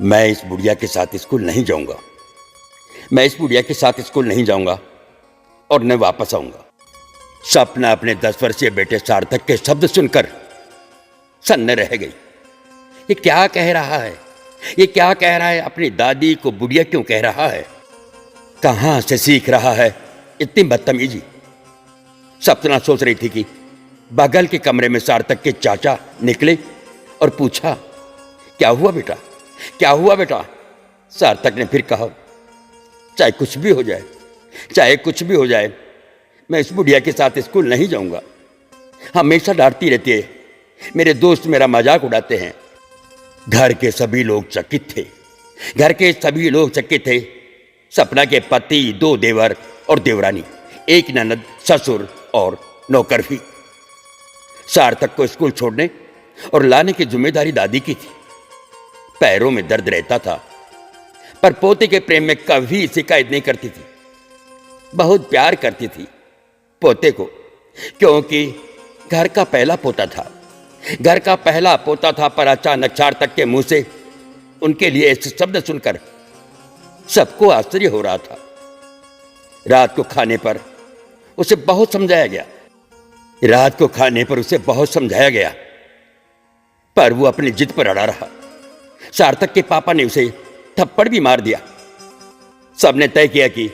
मैं इस बुढ़िया के साथ स्कूल नहीं जाऊंगा। मैं इस बुढ़िया के साथ स्कूल नहीं जाऊंगा और न वापस आऊंगा। सपना अपने 10 वर्षीय बेटे सार्थक के शब्द सुनकर सन्न रह गई। ये क्या कह रहा है? ये क्या कह रहा है? अपनी दादी को बुढ़िया क्यों कह रहा है? कहां से सीख रहा है इतनी बदतमीजी? सपना सोच रही थी कि बगल के कमरे में सार्थक के चाचा निकले और पूछा, क्या हुआ बेटा, क्या हुआ बेटा? सार्थक ने फिर कहा, चाहे कुछ भी हो जाए, चाहे कुछ भी हो जाए, मैं इस बुढ़िया के साथ स्कूल नहीं जाऊंगा। हमेशा डांटती रहती है, मेरे दोस्त मेरा मजाक उड़ाते हैं। घर के सभी लोग चकित थे। घर के सभी लोग चकित थे। सपना के पति, 2 देवर और देवरानी, 1 ननद, ससुर और नौकर भी। सार्थक को स्कूल छोड़ने और लाने की जिम्मेदारी दादी की थी। पैरों में दर्द रहता था, पर पोते के प्रेम में कभी शिकायत नहीं करती थी। बहुत प्यार करती थी पोते को, क्योंकि घर का पहला पोता था। घर का पहला पोता था, पर अचानक सार्थक के मुंह से उनके लिए ऐसे शब्द सुनकर सबको आश्चर्य हो रहा था। रात को खाने पर उसे बहुत समझाया गया। रात को खाने पर उसे बहुत समझाया गया, पर वो अपनी जिद पर अड़ा रहा। सार्थक के पापा ने उसे थप्पड़ भी मार दिया। सबने तय किया कि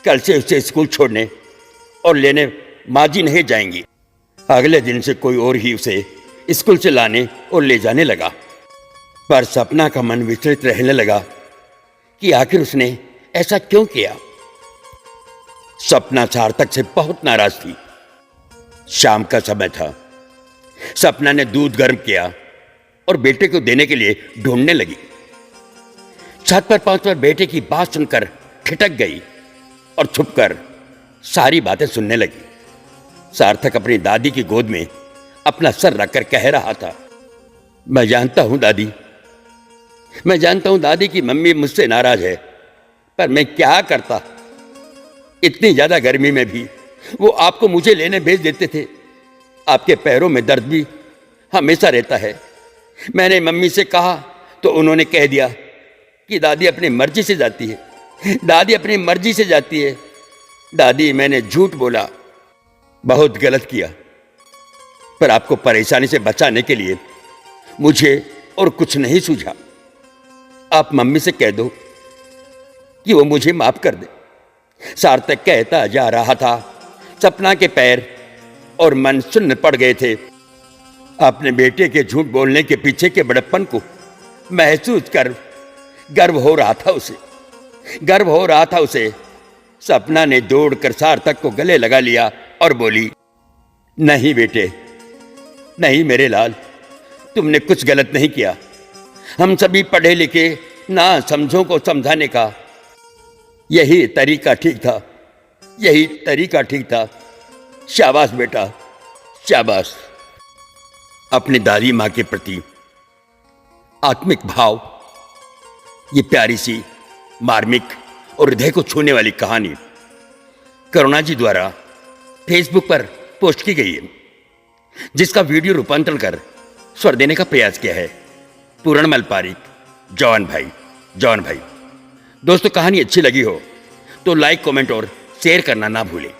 कल से उसे स्कूल छोड़ने और लेने माँ जी नहीं जाएंगी। अगले दिन से कोई और ही उसे स्कूल से लाने और ले जाने लगा। पर सपना का मन विचलित रहने लगा कि आखिर उसने ऐसा क्यों किया। सपना सार्थक से बहुत नाराज थी। शाम का समय था। सपना ने दूध गर्म किया और बेटे को देने के लिए ढूंढने लगी। छत पर पहुंचकर बेटे की बात सुनकर ठिठक गई और छुपकर सारी बातें सुनने लगी। सार्थक अपनी दादी की गोद में अपना सर रखकर कह रहा था, मैं जानता हूं दादी, मैं जानता हूं दादी की मम्मी मुझसे नाराज है, पर मैं क्या करता। इतनी ज्यादा गर्मी में भी वो आपको मुझे लेने भेज देते थे। आपके पैरों में दर्द भी हमेशा रहता है। मैंने मम्मी से कहा तो उन्होंने कह दिया कि दादी अपनी मर्जी से जाती है, दादी अपनी मर्जी से जाती है। दादी, मैंने झूठ बोला, बहुत गलत किया, पर आपको परेशानी से बचाने के लिए मुझे और कुछ नहीं सूझा। आप मम्मी से कह दो कि वो मुझे माफ कर दे। सार्थक कहता जा रहा था। सपना के पैर और मन सुन्न पड़ गए थे। अपने बेटे के झूठ बोलने के पीछे के बड़प्पन को महसूस कर गर्व हो रहा था उसे, गर्व हो रहा था उसे। सपना ने दौड़कर सार्थक को गले लगा लिया और बोली, नहीं बेटे, नहीं मेरे लाल, तुमने कुछ गलत नहीं किया। हम सभी पढ़े लिखे ना समझों को समझाने का यही तरीका ठीक था, यही तरीका ठीक था। शाबाश बेटा, शाबाश। अपनी दादी माँ के प्रति आत्मिक भाव, ये प्यारी सी, मार्मिक और हृदय को छूने वाली कहानी करुणा जी द्वारा फेसबुक पर पोस्ट की गई है, जिसका वीडियो रूपांतरण कर स्वर देने का प्रयास किया है पूरणमल पारिक, जॉन भाई। दोस्तों, कहानी अच्छी लगी हो तो लाइक, कमेंट और शेयर करना ना भूलें।